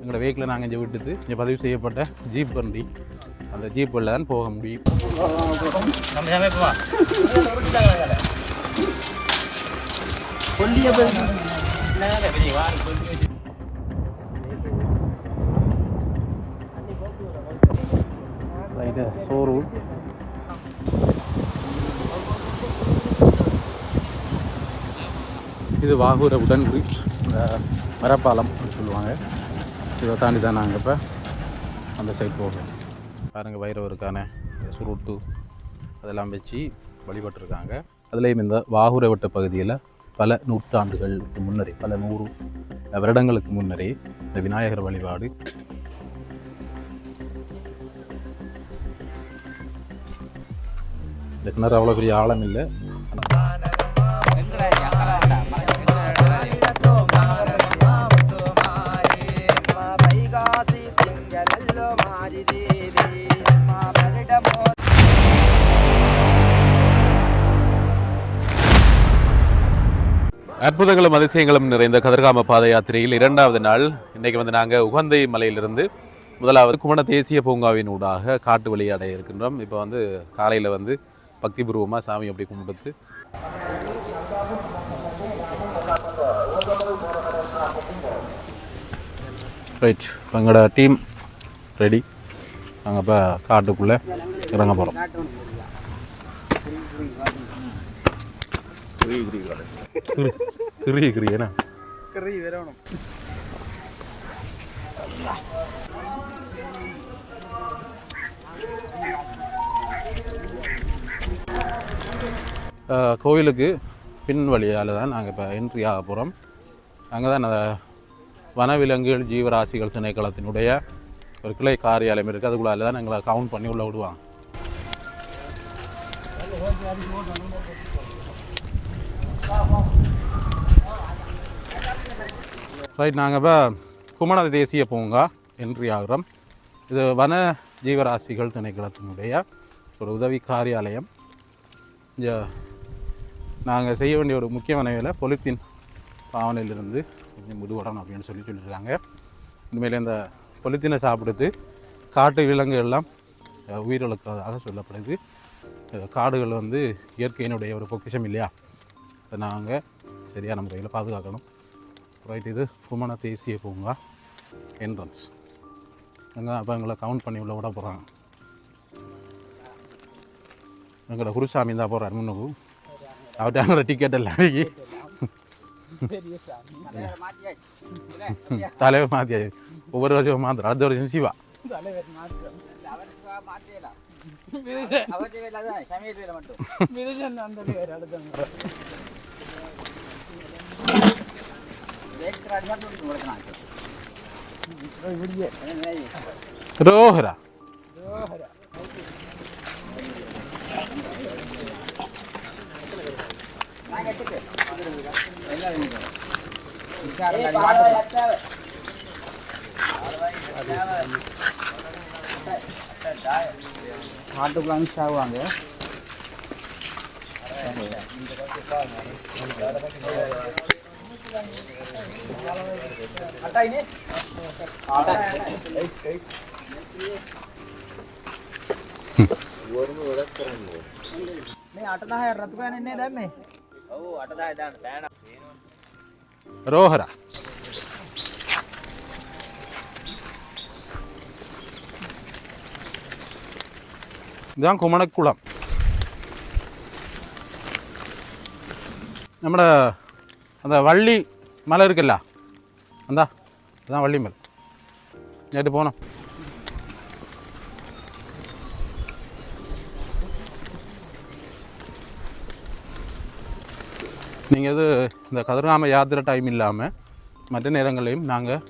எங்களோட வெஹிக்கிளை நாங்கள் இங்கே விட்டுட்டு இங்கே பதிவு செய்யப்பட்ட ஜீப் வண்டி அந்த ஜீப்பில் தான் போக முடியும். சோறு இது வாகூர உடன் பிரிட்ஜ் மரப்பாலம் சொல்லுவாங்க. இதை தாண்டி தான் நாங்கள் இப்போ அந்த சைட் போகிறோம். பாருங்கள் வைரவருக்கான சுருட்டு அதெல்லாம் வச்சு வழிபட்டுருக்காங்க. அதுலேயும் இந்த வாகூரை வட்ட பகுதியில் பல நூற்றாண்டுகளுக்கு முன்னரே, பல 100 வருடங்களுக்கு முன்னரே இந்த விநாயகர் வழிபாடு இந்த கிணறு அவ்வளோ பெரிய ஆழம் இல்லை. அற்புதங்களும் அதிசயங்களும் நிறைந்த கதிர்காம பாத யாத்திரையில் 2வது நாள். இன்றைக்கு வந்து நாங்கள் உகந்தை மலையிலிருந்து முதலாவது குமண தேசிய பூங்காவின் ஊடாக காட்டு வழி அடைய இருக்கின்றோம். இப்போ வந்து காலையில் வந்து பக்திபூர்வமாக சாமி அப்படி கும்பிடுத்து ரைட் இப்போ எங்களோட டீம் ரெடி. நாங்கள் இப்போ காட்டுக்குள்ளே இறங்க போகிறோம். கிரினா கறி வரணும். கோவிலுக்கு பின் வழியால் தான் நாங்கள் இப்போ என்ட்ரி ஆக போகிறோம். அங்கே தான் வனவிலங்குகள் ஜீவராசிகள் திணைக்களத்தினுடைய ஒரு கிளை காரியாலயம் இருக்குது. அதுக்குள்ளால தான் எங்களை கவுண்ட் பண்ணி உள்ளே விடுவாங்க. ரைட், நாங்கள் இப்போ குமண தேசிய பூங்கா என்ட்ரி ஆகிறோம். இது வன ஜீவராசிகள் திணைக்களத்தினுடைய ஒரு உதவி காரியாலயம். இங்கே நாங்கள் செய்ய வேண்டிய ஒரு முக்கியமான வேலை பொலித்தீன் பாவனையிலிருந்து கொஞ்சம் விடுபடணும் அப்படின்னு சொல்லியிருக்காங்க. இனிமேல் இந்த பொலித்தீனை சாப்பிடுத்து காட்டு விலங்குகள் எல்லாம் உயிரிழக்கிறதாக சொல்லப்படுது. காடுகள் வந்து இயற்கையினுடைய ஒரு பொக்கிஷம் இல்லையா, அதை நாங்கள் சரியான முறையில் பாதுகாக்கணும். ரைட், இது குமண தேசிய பூங்கா என்ட்ரன்ஸ். அங்கே அப்போ எங்களை கவுண்ட் பண்ணி உள்ள விட போகிறாங்க. எங்களோட குருசாமி தான் போகிறார் முன்னுக்கு. அவர்கிட்ட டிக்கெட் எல்லாம் தலைவர் மாற்றியாச்சு. ஒவ்வொரு வருஷம் மாத்திரம். அடுத்த வருஷம் சிவா. ரோஹரா காட்டுக்குள்ள ஆகுவாங்க. ரோஹரா இதுதான் குமணக்குளம். நம்மட அந்த வள்ளி மலை இருக்குல்ல, அந்தா அதுதான் வள்ளி மலை. நேற்று போனோம். நீங்கள் இது இந்த கதிர்காம யாத்திரை டைம் இல்லாமல் மற்ற நேரங்களையும் நாங்கள்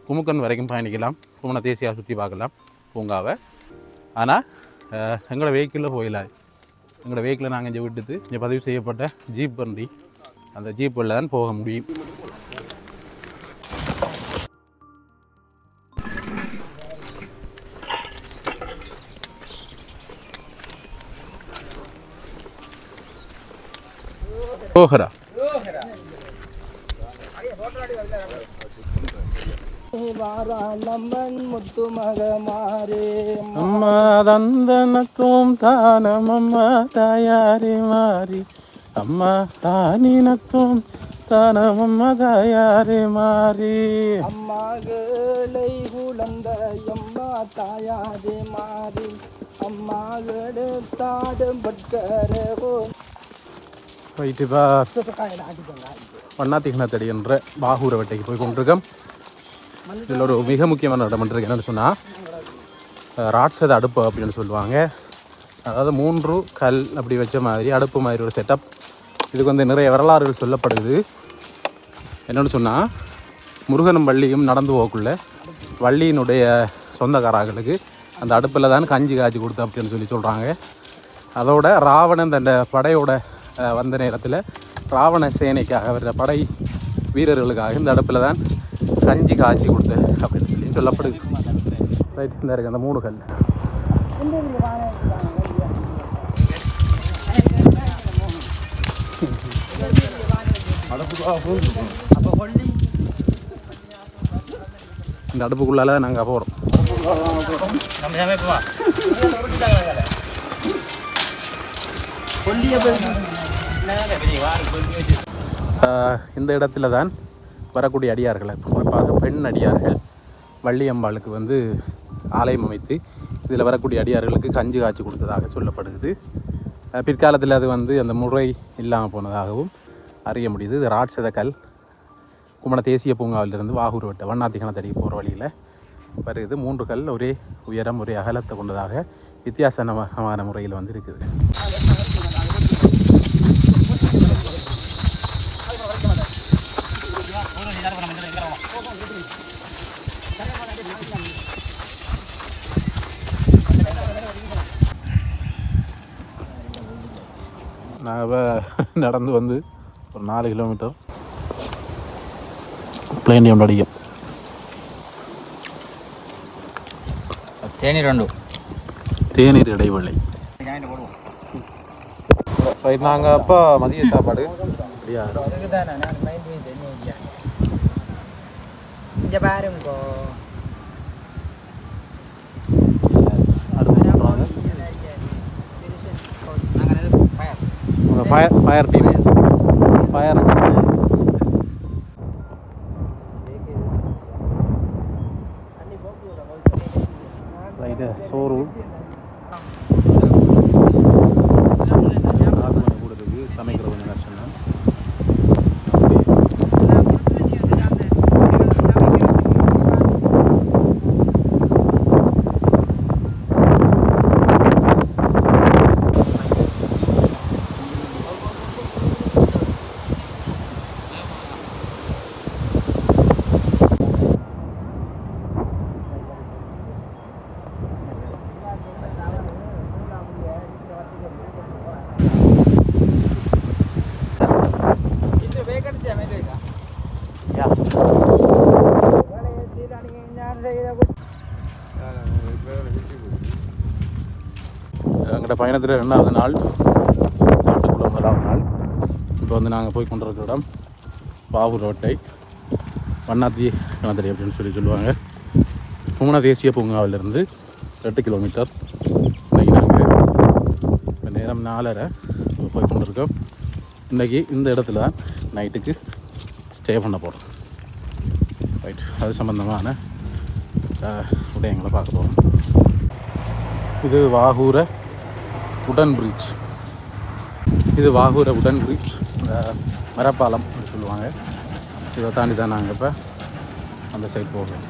குமுக்கன் வரைக்கும் பயணிக்கலாம். குமண தேசியாக சுற்றி பார்க்கலாம் பூங்காவை. ஆனால் எங்களோட வெஹிக்கிளில் போயிடலாம். எங்களோட வெஹிக்கிளை நாங்கள் இங்கே விட்டுட்டு இங்கே பதிவு செய்யப்பட்ட ஜீப் வண்டி அந்த ஜீப்பில் தான் போக முடியும். ஓஹரா அம்மா தந்தனத்தும் தானம் அம்மா தாயாரி மாறி அம்மா தானினத்தும் தானம் அம்மா தாயாரி மாறி அம்மாகளை குழந்த அம்மா தாயாரே மாறி அம்மாகளு தாடும் பட்கரவோ போயிட்டுப்பா வண்ணாத்திகனத்தடி என்ற பாகூர வேட்டைக்கு போய் கொண்டிருக்கோம். இதில் ஒரு மிக முக்கியமான இடம் இருக்கு. என்னென்னு சொன்னால் ராட்சத அடுப்பு அப்படின்னு சொல்லுவாங்க. அதாவது 3 கல் அப்படி வச்ச மாதிரி அடுப்பு மாதிரி ஒரு செட்டப். இதுக்கு வந்து நிறைய வரலாறுகள் சொல்லப்படுது. என்னென்னு சொன்னால் முருகனும் வள்ளியும் நடந்து போகக்குள்ள வள்ளியினுடைய சொந்தக்காரர்களுக்கு அந்த அடுப்பில் தான் கஞ்சி காய்ச்சி கொடுத்து அப்படின்னு சொல்லி சொல்கிறாங்க. அதோட ராவணன் தன் படையோட வந்த நேரத்தில் ராவண சேனைக்காக அவரோட படை வீரர்களுக்காக இந்த அடுப்பில் தான் கஞ்சி காய்ச்சி கொடுத்து அப்படின்னு சொல்லி சொல்லப்படுது. ரைட், இந்த இருக்குது அந்த 3 கல். இந்த அடுப்புக்குள்ளால நாங்கள் போகிறோம். இந்த இடத்துல தான் வரக்கூடிய அடியார்களை, குறிப்பாக பெண் அடியார்கள், வள்ளியம்பாளுக்கு வந்து ஆலயம் அமைத்து இதில் வரக்கூடிய அடியார்களுக்கு கஞ்சி காய்ச்சி கொடுத்ததாக சொல்லப்படுது. பிற்காலத்தில் அது வந்து அந்த முறை இல்லாமல் போனதாகவும் அறிய முடியுது. இது ராட்சத கல். குமண தேசிய பூங்காவிலிருந்து வாகூர் வட்ட வண்ணாத்திகனத்தடிக்கு போகிற வழியில் வருது. 3 கல் ஒரே உயரம் ஒரே அகலத்தை கொண்டதாக வித்தியாசமான முறையில் வந்து இருக்குது. நாங்கள் நடந்து வந்து ஒரு 4 கிலோமீட்டர் பிளேன் அடிக்கும். தேநீர் இடைவேளை. நாங்கள் அப்போ மதிய சாப்பாடு அப்படியா பாருங்கோ ஃபயர் டீம் ஃபயர் ரைட்டு சோறு கூடதுக்கு சமைக்கிற கொஞ்சம் கஷ்டம் தான். எங்களோட பயணத்தில் 2வது நாள், காட்டுக்குள்ள 1வது நாள். இப்போ வந்து நாங்கள் போய் கொண்டிருக்கிற இடம் வாகூர் ரோட்டை வண்ணாத்திகனத்தடி அப்படின்னு சொல்லுவாங்க. குமண தேசிய பூங்காவிலிருந்து 8 கிலோமீட்டர். இன்றைக்கி நாங்கள் இப்போ நேரம் 4:30 போய் கொண்டிருக்கோம். இன்றைக்கி இந்த இடத்துல தான் நைட்டுக்கு ஸ்டே பண்ண போகிறோம். ரைட், அது சம்மந்தமான விடயங்களை பார்க்க போகிறோம். இது வாகூர உடன் பிரிட்ஜ். இது வாகூர உடன் பிரிட்ஜ், மரப்பாலம் சொல்லுவாங்க. இதை தாண்டி தான் நாங்கள் இப்போ அந்த சைட் போகிறோம்.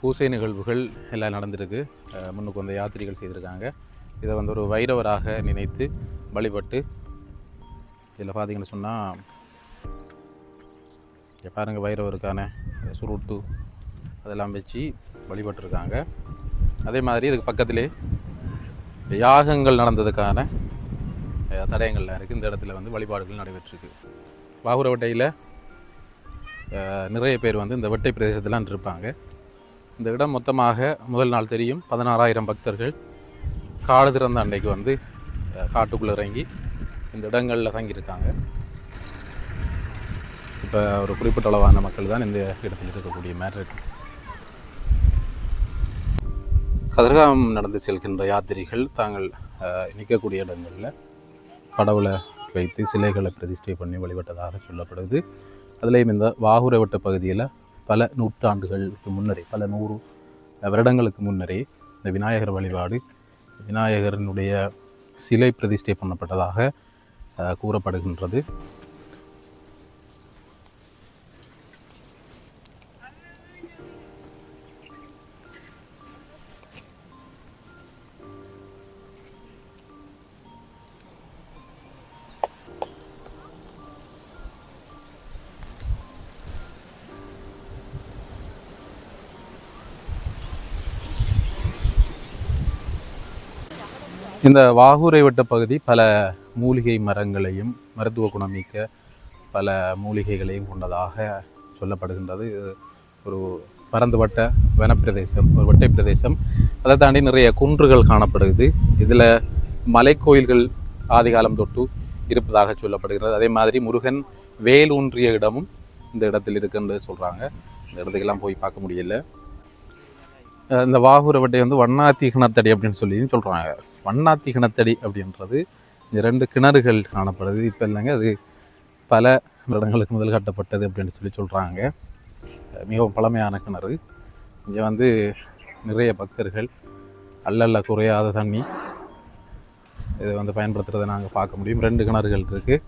பூசை நிகழ்வுகள் எல்லாம் நடந்திருக்கு. முன்னுக்கு வந்து யாத்திரிகள் செய்திருக்காங்க. இதை வந்து ஒரு வைரவராக நினைத்து வழிபட்டு இதில் பார்த்தீங்கன்னு சொன்னால் இங்கே பாருங்கள் பைரவருக்கான சுருட்டு அதெல்லாம் வச்சு வழிபட்டுருக்காங்க. அதே மாதிரி இதுக்கு பக்கத்திலே யாகங்கள் நடந்ததுக்கான தடயங்கள்லாம் இருக்குது. இந்த இடத்துல வந்து வழிபாடுகள் நடைபெற்றிருக்கு. வாகுரவட்டையில் நிறைய பேர் வந்து இந்த வெட்டை பிரதேசத்திலாம் இருப்பாங்க. இந்த இடம் மொத்தமாக முதல் நாள் தெரியும் 16,000 பக்தர்கள் காடு திறந்த அன்றைக்கு வந்து காட்டுக்குள்ளே இறங்கி இந்த இடங்களில் தங்கியிருக்காங்க. இப்போ ஒரு குறிப்பிட்ட அளவான மக்கள் தான் இந்த இடத்தில் இருக்கக்கூடிய மாதிரி இருக்கு. கதிர்காமம் நடந்து செல்கின்ற யாத்திரிகள் தாங்கள் நிற்கக்கூடிய இடங்களில் கடவுளை வைத்து சிலைகளை பிரதிஷ்டை பண்ணி வழிபட்டதாக சொல்லப்படுது. அதுலேயும் இந்த வாகுரவட்ட பகுதியில் பல நூற்றாண்டுகளுக்கு முன்னரே, பல 100 வருடங்களுக்கு முன்னரே இந்த விநாயகர் வழிபாடு, விநாயகரினுடைய சிலை பிரதிஷ்டை பண்ணப்பட்டதாக கூறப்படுகின்றது. இந்த வாகுரை வட்ட பகுதி பல மூலிகை மரங்களையும் மருத்துவ குணமிக்க பல மூலிகைகளையும் கொண்டதாக சொல்லப்படுகின்றது. ஒரு பரந்துபட்ட வனப்பிரதேசம், ஒரு வட்டை பிரதேசம். அதை தாண்டி நிறைய குன்றுகள் காணப்படுகிறது. இதில் மலைக்கோயில்கள் ஆதிகாலம் தொட்டு இருப்பதாக சொல்லப்படுகிறது. அதே மாதிரி முருகன் வேல் ஊன்றிய இடமும் இந்த இடத்தில் இருக்குன்னு சொல்கிறாங்க. இந்த இடத்துக்கெல்லாம் போய் பார்க்க முடியல. இந்த வாகுரவட்டை வந்து வண்ணாத்தி கிணத்தடி அப்படின்னு சொல்லி சொல்கிறாங்க. வண்ணாத்தி கிணத்தடி அப்படின்றது இந்த 2 கிணறுகள் காணப்படுது. இப்போ இல்லைங்க, அது பல வருடங்களுக்கு முதல் கட்டப்பட்டது அப்படின்னு சொல்லி சொல்கிறாங்க. மிகவும் பழமையான கிணறு. இங்கே வந்து நிறைய பக்தர்கள் அல்ல குறையாத தண்ணி இதை வந்து பயன்படுத்துகிறத நாங்கள் பார்க்க முடியும். 2 கிணறுகள் இருக்குது.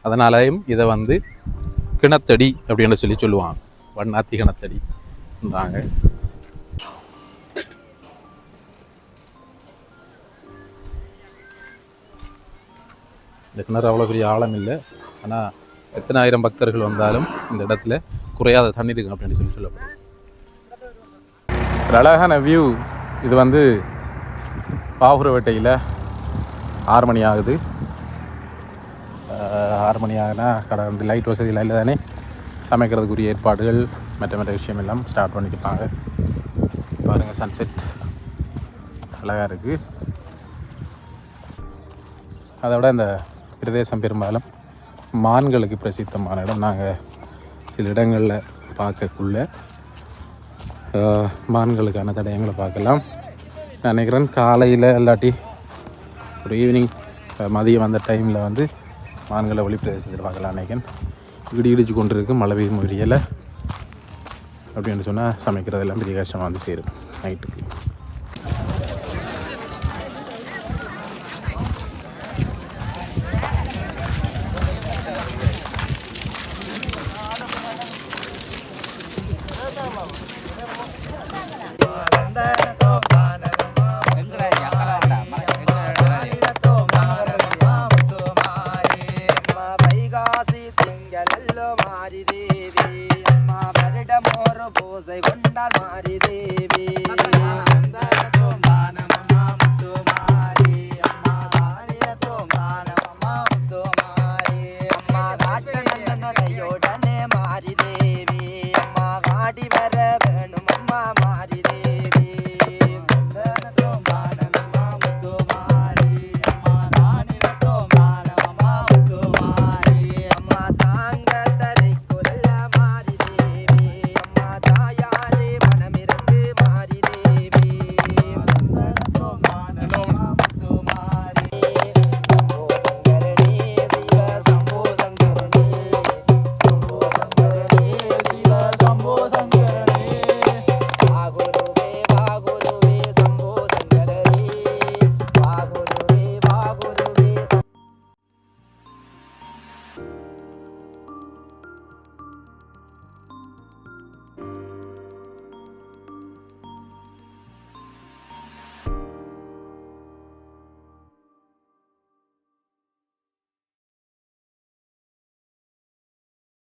அதனாலேயும் இதை வந்து கிணத்தடி அப்படின்னு சொல்லி சொல்லுவாங்க. வண்ணாத்தி கிணத்தடின்றாங்க. இந்த கிணறு அவ்வளோ பெரிய ஆழம் இல்லை. ஆனால் எத்தனை ஆயிரம் பக்தர்கள் வந்தாலும் இந்த இடத்துல குறையாத தண்ணி இருக்கு அப்படின்னு சொல்லி சொல்லப்படும். ஒரு அழகான வியூ. இது வந்து வாகுரவட்டையில் 6 மணி ஆகுது. 6 மணி ஆகுனா கடை வந்து லைட் வசதியில் இல்லை தானே, சமைக்கிறதுக்குரிய ஏற்பாடுகள் மற்ற விஷயம் எல்லாம் ஸ்டார்ட் பண்ணியிருப்பாங்க. பாருங்கள், சன்செட் அழகாக இருக்குது. அதை விட இந்த பிரதேசம் பெரும்பாலும் மான்களுக்கு பிரசித்தமான இடம். நாங்கள் சில இடங்களில் பார்க்கக்குள்ள மான்களுக்கான தடயங்களை பார்க்கலாம். நான் நினைக்கிறேன் காலையில் இல்லாட்டி ஒரு ஈவினிங் மதியம் அந்த டைமில் வந்து மான்களை ஒளி பிரதேசத்தில் பார்க்கலாம். நினைக்கிறேன் இடிச்சு கொண்டு இருக்கு, மழை பெய்யும் முடியலை அப்படின்னு சொன்னால் சமைக்கிறதெல்லாம் பெரிய கஷ்டமாக வந்து சேரும் நைட்டுக்கு.